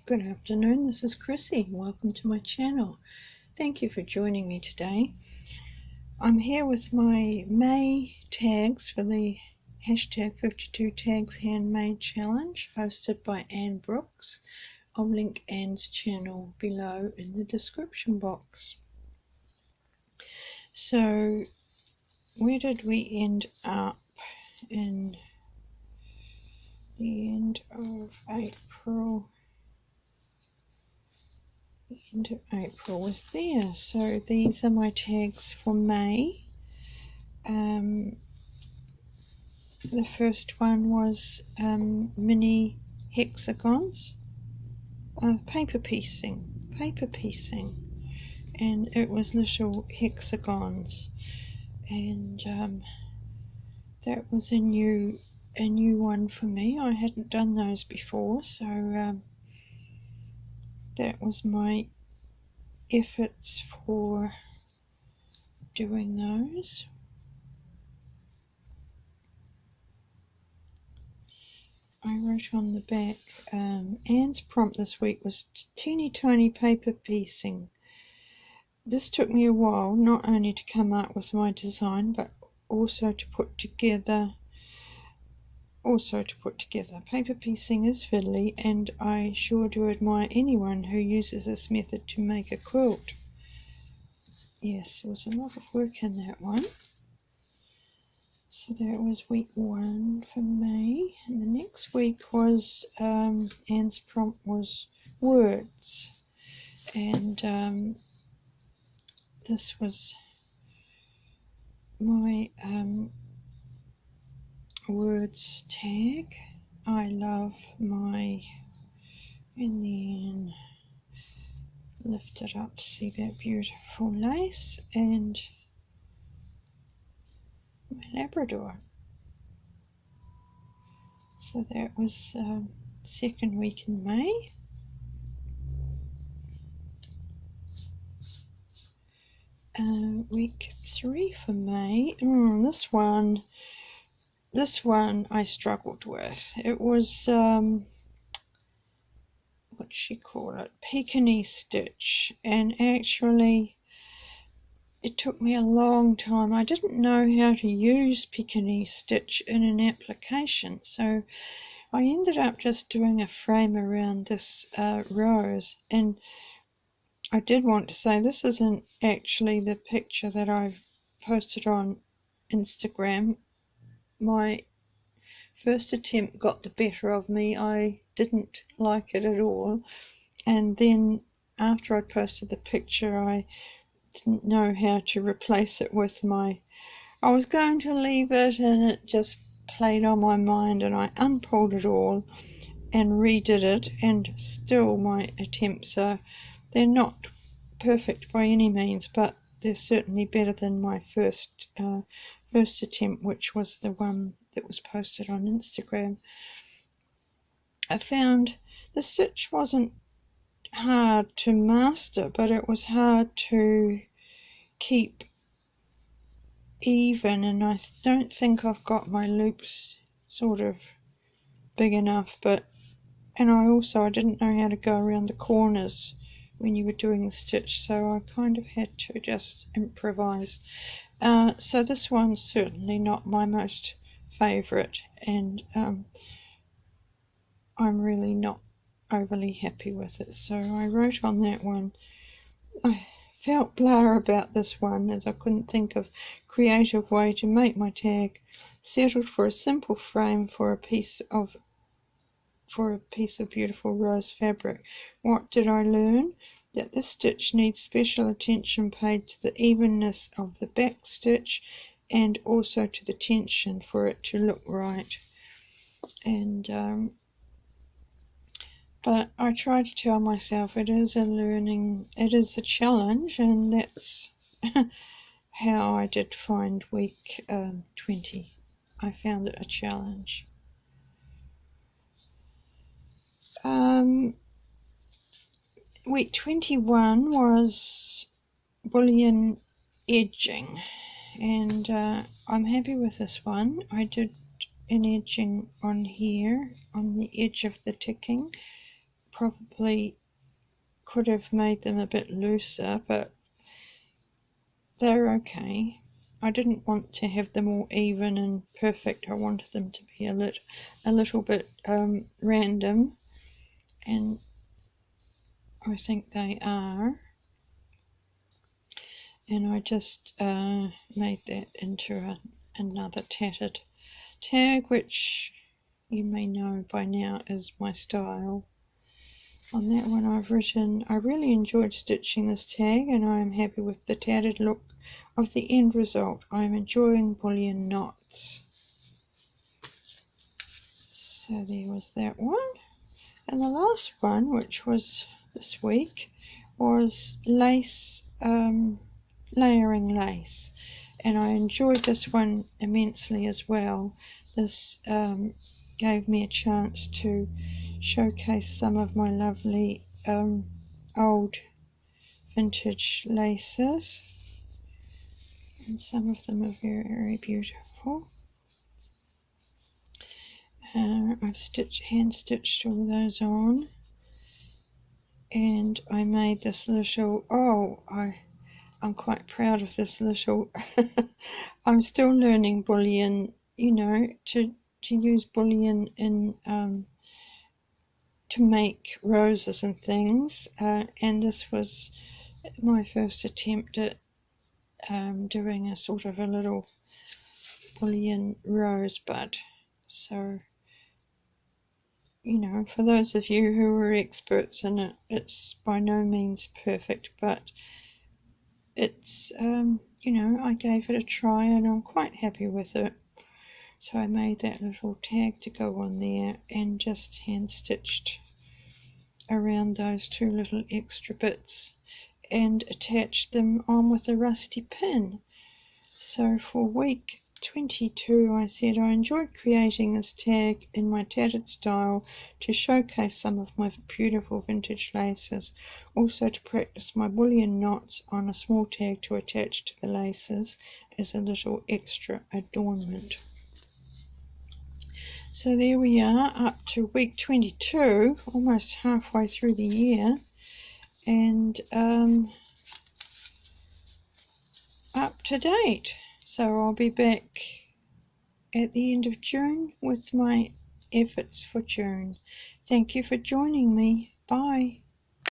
Good afternoon, this is Chrissy. Welcome to my channel. Thank you for joining me today. I'm here with my May tags for the hashtag 52 Tags Handmade Challenge hosted by Anne Brooks. I'll link Anne's channel below in the description box. So where did we end up in the end of April? End of April was there. So these are my tags for May. The first one was mini hexagons, paper piecing, and it was little hexagons, and that was a new one for me. I hadn't done those before, so that was my efforts for doing those. I wrote on the back, Anne's prompt this week was teeny tiny paper piecing. This took me a while, not only to come up with my design, but also to put together. Paper piecing is fiddly, and I sure do admire anyone who uses this method to make a quilt. Yes, there was a lot of work in that one. So that was week 1 for May, and the next week was Anne's prompt was words, and this was my words tag. I love my, and then lift it up to see that beautiful lace, and my Labrador. So that was second week in May. Week 3 for May. This one I struggled with. It was what she call it, Pekingese stitch, and actually it took me a long time. I didn't know how to use Pekingese stitch in an application, so I ended up just doing a frame around this rose. And I did want to say this isn't actually the picture that I've posted on Instagram. My first attempt got the better of me. I didn't like it at all, and then after I posted the picture I didn't know how to replace it with my, I was going to leave it, and it just played on my mind, and I unpulled it all and redid it, and still my attempts are, they're not perfect by any means, but they're certainly better than my first attempt, which was the one that was posted on Instagram. I found the stitch wasn't hard to master, but it was hard to keep even, and I don't think I've got my loops sort of big enough, and I didn't know how to go around the corners when you were doing the stitch, so I kind of had to just improvise. So this one's certainly not my most favourite, and I'm really not overly happy with it. So I wrote on that one. I felt blah about this one, as I couldn't think of creative way to make my tag. Settled for a simple frame for a piece of beautiful rose fabric. What did I learn? That this stitch needs special attention paid to the evenness of the back stitch, and also to the tension for it to look right. And but I try to tell myself it is a challenge, and that's how I did find week 20. I found it a challenge. Week 21 was bullion edging, and I'm happy with this one. I did an edging on here, on the edge of the ticking, probably could have made them a bit looser, but they're okay. I didn't want to have them all even and perfect. I wanted them to be a little bit random, and I think they are. And I just made that into another tattered tag, which you may know by now is my style. On that one I've written, I really enjoyed stitching this tag and I am happy with the tattered look of the end result. I am enjoying bullion knots. So there was that one. And the last one, which was this week, was lace, layering lace. And I enjoyed this one immensely as well. This gave me a chance to showcase some of my lovely old vintage laces, and some of them are very, very beautiful. I've hand stitched all those on, and I made this little, I'm quite proud of this little I'm still learning bullion, you know, to use bullion in to make roses and things, and this was my first attempt at doing a sort of a little bullion rosebud. So, you know, for those of you who are experts in it, it's by no means perfect, but it's you know, I gave it a try and I'm quite happy with it. So I made that little tag to go on there and just hand stitched around those two little extra bits and attached them on with a rusty pin. So for week 22 I said I enjoyed creating this tag in my tattered style to showcase some of my beautiful vintage laces, also to practice my bullion knots on a small tag to attach to the laces as a little extra adornment. So there we are, up to week 22, almost halfway through the year, and up to date. So I'll be back at the end of June with my efforts for June. Thank you for joining me. Bye.